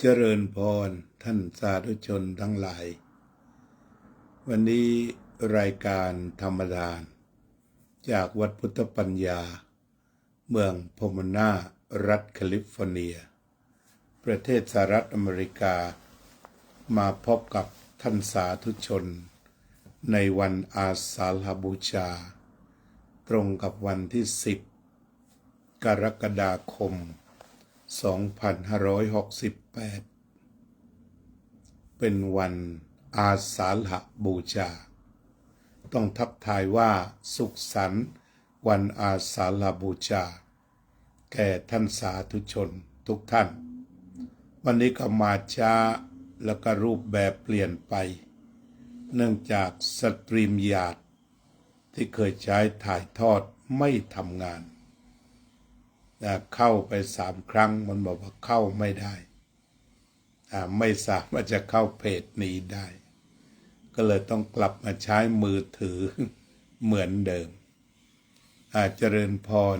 เจริญพรท่านสาธุชนทั้งหลายวันนี้รายการธรรมดาจากวัดพุทธปัญญาเมืองพอมานารัฐแคลิฟอร์เนียประเทศสหรัฐอเมริกามาพบกับท่านสาธุชนในวันอาสาฬหบูชาตรงกับวันที่10 กรกฎาคม 2568 เป็นวันอาสาฬหบูชาต้องทักทายว่าสุขสันต์วันอาสาฬหบูชาแก่ท่านสาธุชนทุกท่านวันนี้ก็มาช้าแล้วก็รูปแบบเปลี่ยนไปเนื่องจากสตรีมยาร์ดที่เคยใช้ถ่ายทอดไม่ทำงานเข้าไป3 ครั้งมันบอกว่าเข้าไม่ได้ไม่สามารถจะเข้าเพจนี้ได้ก็เลยต้องกลับมาใช้มือถือเหมือนเดิมเจริญพร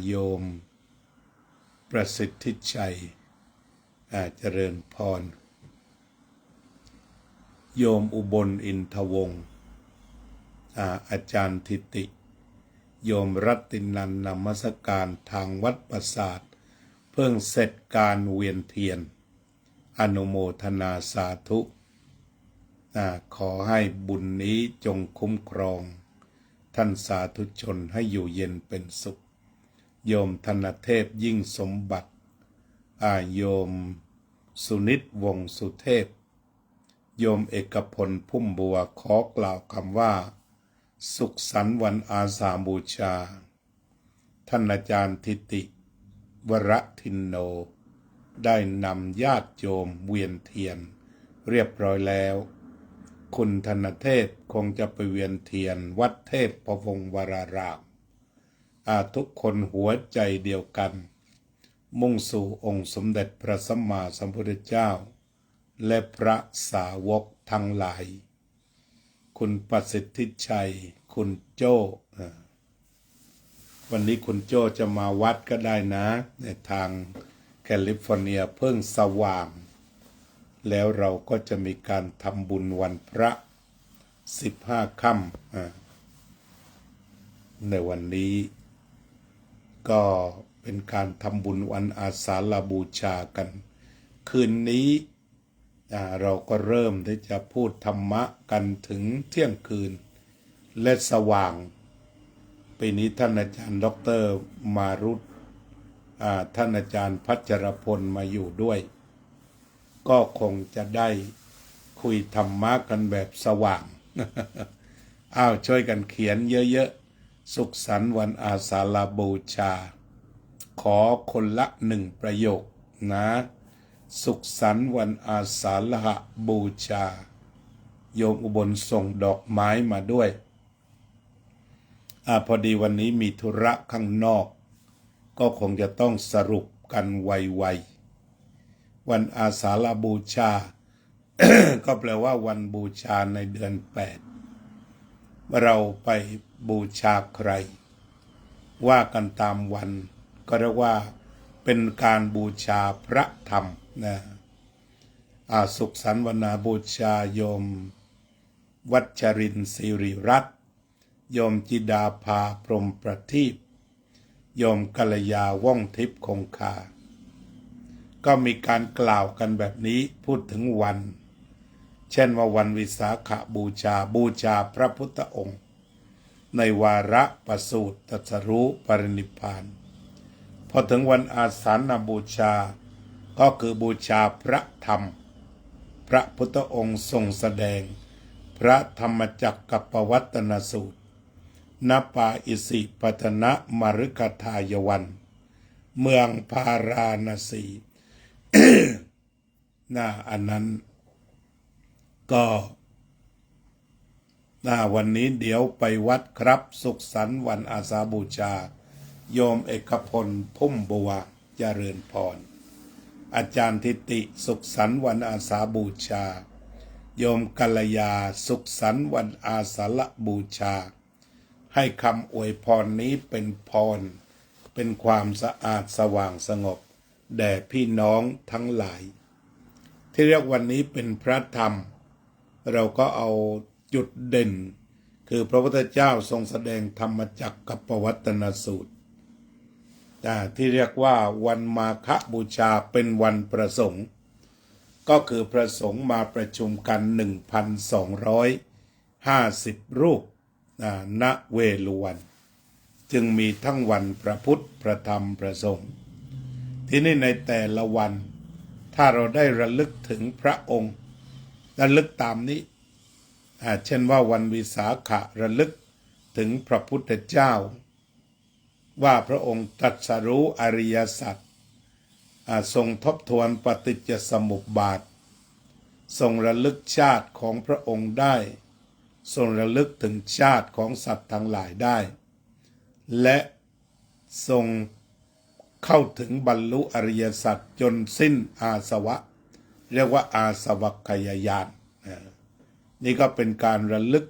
โยมประสิทธิชัยเจริญพรโยมอุบลอินทวงศ์อาจารย์ทิติโยมรัตตินันท์นมัสการทางวัดปราสาทเพิ่งเสร็จการเวียนเทียนอนุโมทนาสาธุขอให้บุญนี้จงคุ้มครองท่านสาธุชนให้อยู่เย็นเป็นสุขโยมธนเทพยิ่งสมบัติโยมสุนิตวงศ์สุเทพโยมเอกพลพุ่มบัวขอกล่าวคำว่าสุขสันต์วันอาสาฬหบูชาท่านอาจารย์ทิติวรทินโนได้นำญาติโยมเวียนเทียนเรียบร้อยแล้วคุณธนเทพคงจะไปเวียนเทียนวัดเทพประวงศ์วรารามทุกคนหัวใจเดียวกันมุ่งสู่องค์สมเด็จพระสัมมาสัมพุทธเจ้าและพระสาวกทั้งหลายคุณประสิทธิชัยคุณโจ้วันนี้คุณโจ้จะมาวัดก็ได้นะในทางแคลิฟอร์เนียเพิ่งสว่างแล้วเราก็จะมีการทำบุญวันพระ15 ค่ำในวันนี้ก็เป็นการทำบุญวันอาสาฬหบูชากันคืนนี้เราก็เริ่มที่จะพูดธรรมะกันถึงเที่ยงคืนและสว่างปีนี้ท่านอาจารย์ดร.มารุตท่านอาจารย์พัชรพลมาอยู่ด้วยก็คงจะได้คุยธรรมะกันแบบสว่าง ช่วยกันเขียนเยอะๆสุขสันต์วันอาสาฬหบูชาขอคนละ1 ประโยคนะสุขสันต์วันอาสาฬหบูชาโยมอุบลส่งดอกไม้มาด้วยพอดีวันนี้มีธุระข้างนอกก็คงจะต้องสรุปกันไวๆวันอาสาฬหบูชา ก็แปลว่าวันบูชาในเดือน8เราไปบูชาใครว่ากันตามวันก็เรียกว่าเป็นการบูชาพระธรรมนะสุขสันต์วันอาบูชาโยมวัชรินทร์ศิริรัตน์โยมจิดาภาพรหมประทีปโยมกัลยาว่องทิพย์คงคาก็มีการกล่าวกันแบบนี้พูดถึงวันเช่นว่าวันวิสาขบูชาบูชาพระพุทธองค์ในวาระประสูติตรัสรู้ปรินิพพานพอถึงวันอาสาฬหบูชาก็คือบูชาพระธรรมพระพุทธองค์ทรงแสดงพระธรรมจักรกับปวัตตนสูตรณปาอิสิปตนมฤคทายวันเมืองพาราณสี อันนั้นก็วันนี้เดี๋ยวไปวัดครับสุขสันต์วันอาสาฬหบูชาโยมเอกพลพุ่มบัวเจริญพรอาจารย์ทิติสุขสันต์วันอาสาฬบูชาโยมกัลยาสุขสันต์วันอาสาฬบูชาให้คำอวยพรนี้เป็นพรเป็นความสะอาดสว่างสงบ แด่พี่น้องทั้งหลายที่เรียกวันนี้เป็นพระธรรมเราก็เอาจุดเด่นคือพระพุทธเจ้าทรงแสดงธรรมจักรกับปวัตนสูตรที่เรียกว่าวันมาฆบูชาเป็นวันประสงค์ก็คือพระสงฆ์มาประชุมกัน 1,250 รูปณเวฬุวันจึงมีทั้งวันพระพุทธพระธรรมพระสงฆ์ที่นี่ในแต่ละวันถ้าเราได้ระลึกถึงพระองค์ระลึกตามนี้เช่นว่าวันวิสาขะระลึกถึงพระพุทธเจ้าว่าพระองค์ตรัสรู้อริยสัจทรงทบทวนปฏิจจสมุปบาททรงระลึกชาติของพระองค์ได้ทรงระลึกถึงชาติของสัตว์ทั้งหลายได้และทรงเข้าถึงบรรลุอริยสัจจนสิ้นอาสวะเรียกว่าอาสวัคยญาณนี่ก็เป็นการระลึก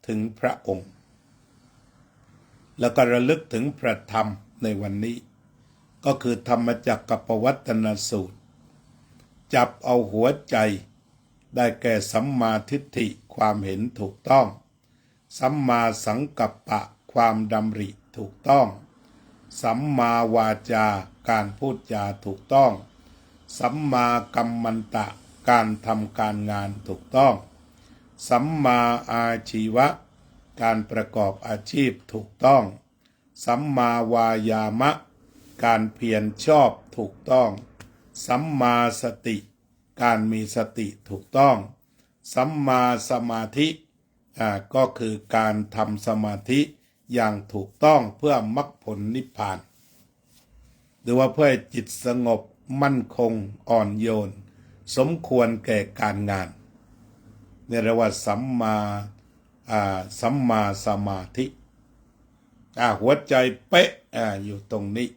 ถึงพระองค์แล้วก็ระลึกถึงพระธรรมในวันนี้ก็คือธรรมจักรกับปวัตนสูตรจับเอาหัวใจได้แก่สัมมาทิฏฐิความเห็นถูกต้องสัมมาสังกัปปะความดำริถูกต้องสัมมาวาจาการพูดจาถูกต้องสัมมากัมมันตะการทำการงานถูกต้องสัมมาอาชีวะการประกอบอาชีพถูกต้องสัมมาวายามะการเพียรชอบถูกต้องสัมมาสติการมีสติถูกต้องสัมมาสมาธิก็คือการทำสมาธิอย่างถูกต้องเพื่อมรรคผลนิพพานหรือว่าเพื่อให้จิตสงบมั่นคงอ่อนโยนสมควรแก่การงานเนี่ยเรียกว่าสัมมาสมาธิหัวใจเป๊ะอยู่ตรงนี้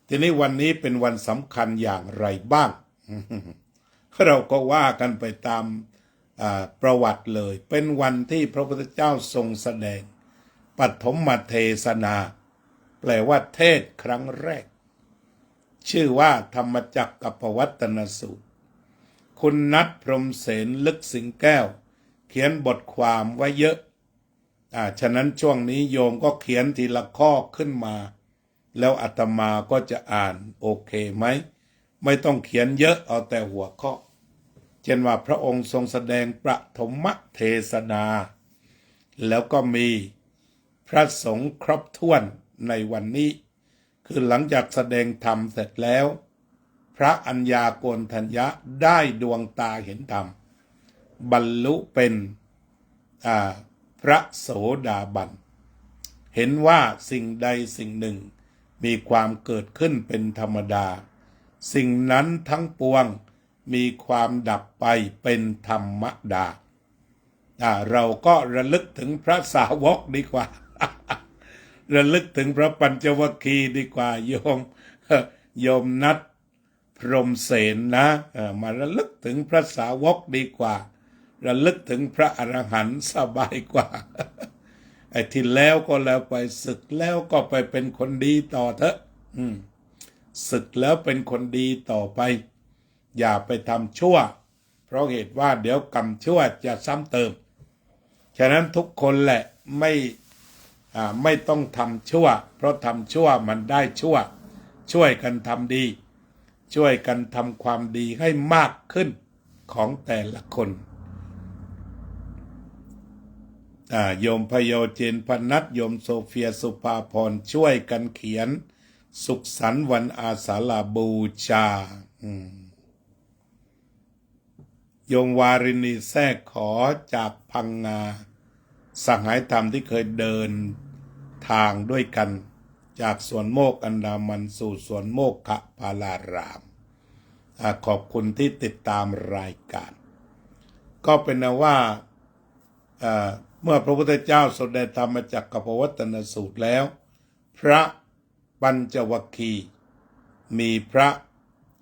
ทีนี้วันนี้เป็นวันสำคัญอย่างไรบ้าง เราก็ว่ากันไปตามประวัติเลยเป็นวันที่พระพุทธเจ้าทรงแสดงปฐมเทศนาแปลว่าเทศครั้งแรกชื่อว่าธรรมจักรกับปวัตนสูตรคุณนัทพรหมเสนลึกสิงแก้วเขียนบทความไว้เยอะฉะนั้นช่วงนี้โยมก็เขียนทีละข้อขึ้นมาแล้วอาตมาก็จะอ่านโอเคไหมไม่ต้องเขียนเยอะเอาแต่หัวข้อเช่นว่าพระองค์ทรงแสดงปฐมเทศนาแล้วก็มีพระสงฆ์ครบถ้วนในวันนี้คือหลังจากแสดงธรรมเสร็จแล้วพระอัญญาโกณฑัญญะได้ดวงตาเห็นธรรมบรรลุเป็นพระโสดาบันเห็นว่าสิ่งใดสิ่งหนึ่งมีความเกิดขึ้นเป็นธรรมดาสิ่งนั้นทั้งปวงมีความดับไปเป็นธรรมดาเราก็ระลึกถึงพระสาวกดีกว่า ระลึกถึงพระปัญจวัคคีย์ดีกว่าโยมนัทพรหมเสนนะมาระลึกถึงพระสาวกดีกว่าระลึกถึงพระอรหันต์สบายกว่า ไอ้ที่แล้วก็แล้วไปศึกแล้วก็ไปเป็นคนดีต่อเถอะศึกแล้วเป็นคนดีต่อไปอย่าไปทำชั่วเพราะเหตุว่าเดี๋ยวกรรมชั่วจะซ้ำเติมฉะนั้นทุกคนแหละไม่ต้องทำชั่วเพราะทำชั่วมันได้ชั่วช่วยกันทำดีช่วยกันทำความดีให้มากขึ้นของแต่ละคนโยมพโยเจนพนัทโยมโซเฟียสุภาพรช่วยกันเขียนสุขสันต์วันอาสาฬบูชาโยมวารินีแทรกขอจากพังงาสหายธรรมที่เคยเดินทางด้วยกันจากสวนโมกอันดามันสู่สวนโมกขพารารามขอบคุณที่ติดตามรายการก็เป็นนะว่าเมื่อพระพุทธเจ้าแสดงธรรมจักรกับปวัตนสูตรแล้วพระปัญจวัคคีย์มีพระ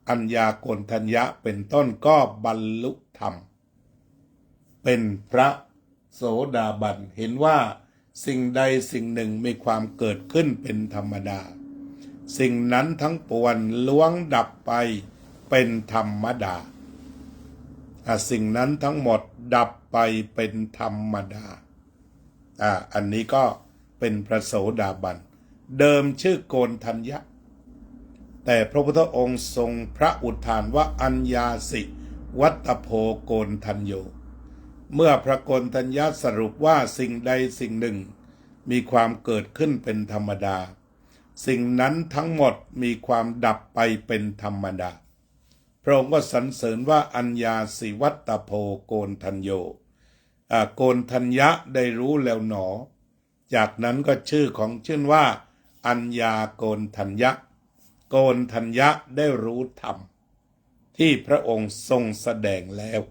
อัญญาโกณฑัญญะเป็นต้นก็บรรลุธรรมเป็นพระโสดาบันเห็นว่าสิ่งใดสิ่งหนึ่งมีความเกิดขึ้นเป็นธรรมดา สิ่งนั้นทั้งปวงล้วนดับไปเป็นธรรมดาสิ่งนั้นทั้งหมดดับไปเป็นธรรมดาอันนี้ก็เป็นพระโสดาบันเดิมชื่อโกณทัญญะแต่พระพุทธองค์ทรงพระอุทานว่าอัญญาสิวัตโพโกณทัญโยเมื่อพระโกณทัญญะสรุปว่าสิ่งใดสิ่งหนึ่งมีความเกิดขึ้นเป็นธรรมดาสิ่งนั้นทั้งหมดมีความดับไปเป็นธรรมดาพระองค์ก็สรรเสริญว่าอัญญาสิวัตโพโกณทัญโยโกณทัญญะได้รู้แล้วหนอจากนั้นก็ชื่อว่าอัญญาโกณทัญญะโกณทัญญะได้รู้ธรรมที่พระองค์ทรงแสดงแล้ว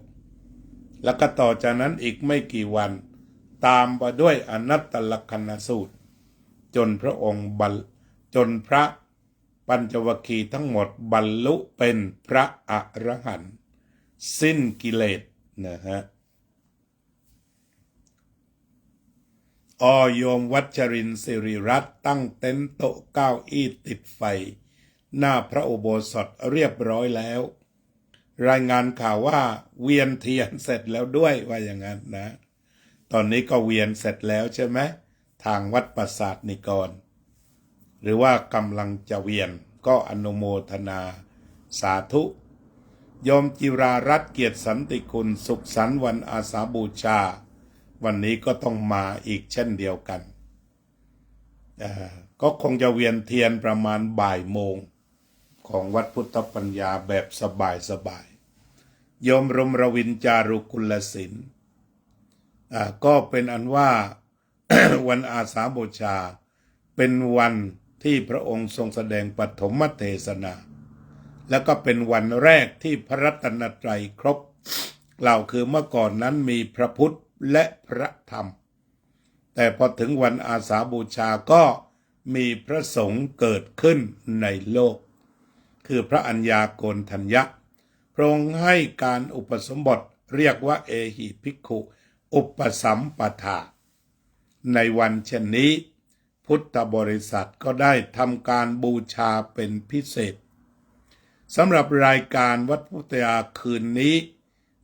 แล้วก็ต่อจากนั้นอีกไม่กี่วันตามมาด้วยอนัตตลกนัสูตรจนพระพระปัญจวัคคีย์ทั้งหมดบรรลุเป็นพระอรหันต์สิ้นกิเลสนะฮะโยมวัชรินทร์สิริรัตน์ตั้งเต็นท์โต๊ะเก้าอี้ติดไฟหน้าพระอุโบสถเรียบร้อยแล้วรายงานข่าวว่าเวียนเทียนเสร็จแล้วด้วยว่าอย่างนั้นนะตอนนี้ก็เวียนเสร็จแล้วใช่ไหมทางวัดปราสาทนิกรหรือว่ากำลังจะเวียนก็อนุโมทนาสาธุโยมจิรารัตน์เกียรติสันติคุณสุขสันต์วันอาสาบูชาวันนี้ก็ต้องมาอีกเช่นเดียวกันก็คงจะเวียนเทียนประมาณบ่ายโมงของวัดพุทธปัญญาแบบสบายโยมรมรวินจารุกุลศิลป์ก็เป็นอันว่า วันอาสาบูชาเป็นวันที่พระองค์ทรงแสดงปฐมเทศนาแล้วก็เป็นวันแรกที่พระรัตนตรัยครบกล่าวคือเมื่อก่อนนั้นมีพระพุทธและพระธรรมแต่พอถึงวันอาสาบูชาก็มีพระสงฆ์เกิดขึ้นในโลกคือพระอัญญาโกณทัญญะพระองค์ให้การอุปสมบทเรียกว่าเอหิภิกขุอุปสัมปทาในวันเช่นนี้พุทธบริษัทก็ได้ทำการบูชาเป็นพิเศษสำหรับรายการวัดพุทธยาคืนนี้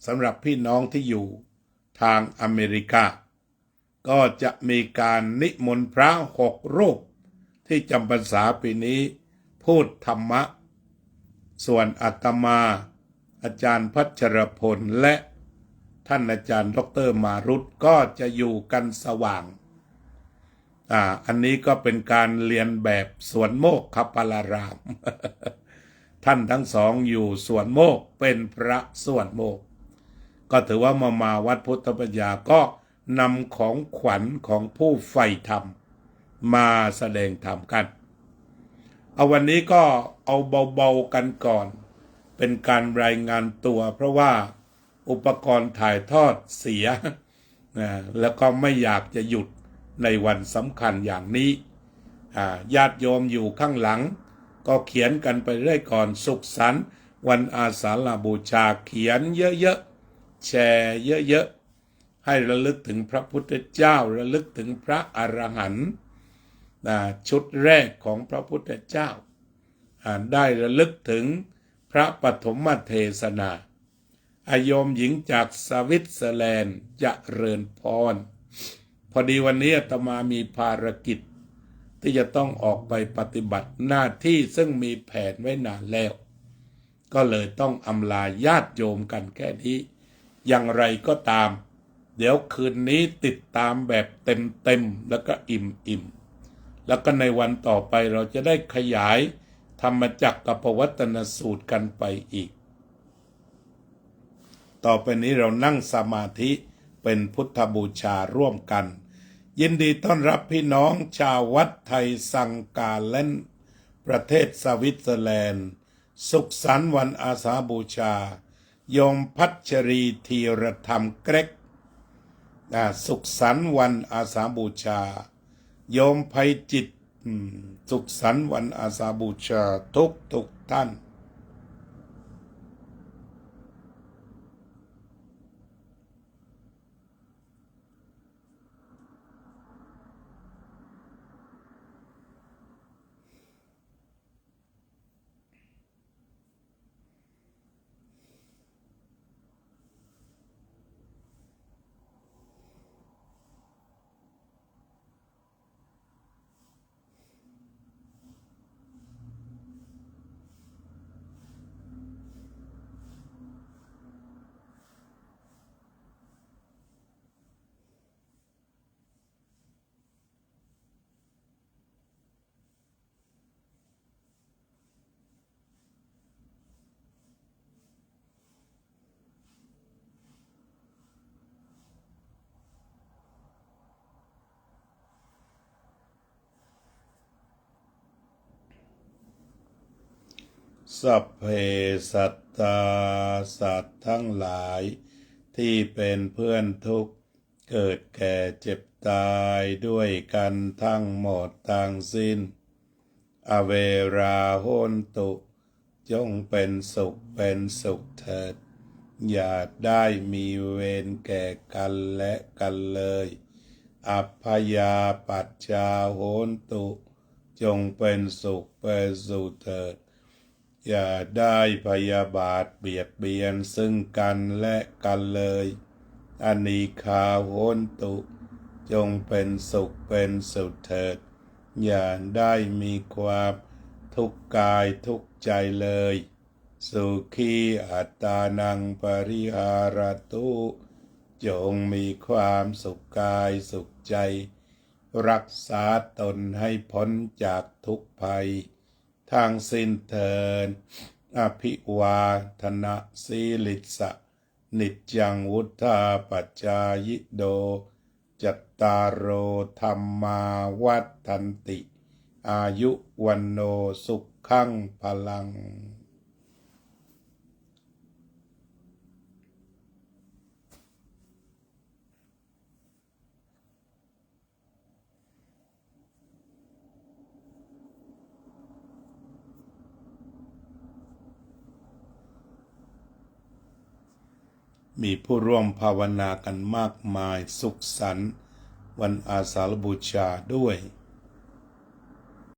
สำหรับพี่น้องที่อยู่ทางอเมริกาก็จะมีการนิมนต์พระ6 รูปที่จำพรรษาปีนี้พูดธรรมะส่วนอาตมาอาจารย์พัชรพลและท่านอาจารย์ดร.มารุตก็จะอยู่กันสว่างอันนี้ก็เป็นการเรียนแบบสวนโมกขปาราราม ท่านทั้งสองอยู่สวนโมกเป็นพระสวนโมกก็ถือว่ามาวัดพุทธปัญญาก็นำของขวัญของผู้ใฝ่ธรรมมาแสดงธรรมกันเอาวันนี้ก็เอาเบาๆกันก่อนเป็นการรายงานตัวเพราะว่าอุปกรณ์ถ่ายทอดเสียแล้วก็ไม่อยากจะหยุดในวันสำคัญอย่างนี้ญาติโยมอยู่ข้างหลังก็เขียนกันไปเรื่อยก่อนสุขสันต์วันอาสาฬบูชาเขียนเยอะๆแชร์เยอะๆให้ระลึกถึงพระพุทธเจ้าระลึกถึงพระอรหันต์ชุดแรกของพระพุทธเจ้าได้ระลึกถึงพระปฐมเทศนาโยมหญิงจากสวิตเซอร์แลนด์เจริญพรพอดีวันนี้อาตมามีภารกิจที่จะต้องออกไปปฏิบัติหน้าที่ซึ่งมีแผนไว้นานแล้วก็เลยต้องอำลาญาติโยมกันแค่นี้อย่างไรก็ตามเดี๋ยวคืนนี้ติดตามแบบเต็มแล้วก็อิ่มแล้วก็ในวันต่อไปเราจะได้ขยายธรรมจักรกับปวัตตนสูตรกันไปอีกต่อไปนี้เรานั่งสมาธิเป็นพุทธบูชาร่วมกันยินดีต้อนรับพี่น้องชาววัดไทยสังกาเลนประเทศสวิตเซอร์แลนด์สุขสันต์วันอาสาบูชาโยมพัชรีธีรธรรมเกรกสุขสันต์วันอาสาบูชาโยมไพจิตสุขสันต์วันอาสาบูชาทุกท่าน สัพเพสัตตาสัตว์ทั้งหลายที่เป็นเพื่อนทุกข์เกิดแก่เจ็บตายด้วยกันทั้งหมดทั้งสิ้นอเวราโหนตุจงเป็นสุขเถิดอย่าได้มีเวรแก่กันและกันเลยอัพพยาปัจจาโหนตุจงเป็นสุขเถิดอย่าได้พยาบาทเบียดเบียนซึ่งกันและกันเลยอนีฆาโหนตุจงเป็นสุขเถิดอย่าได้มีความทุกข์กายทุกข์ใจเลยสุขีอัตตานังปริหารตุจงมีความสุขกายสุขใจรักษาตนให้พ้นจากทุกภัยทางสิ้นเถิดอภิวาทนาสีลิสะนิจจังวุธาปัจจายิโดจัตตารโอธรรมาวัฏันติอายุวันโนสุขังพลังมีผู้ร่วมภาวนากันมากมายสุขสันต์วันอาสาฬบูชาด้วย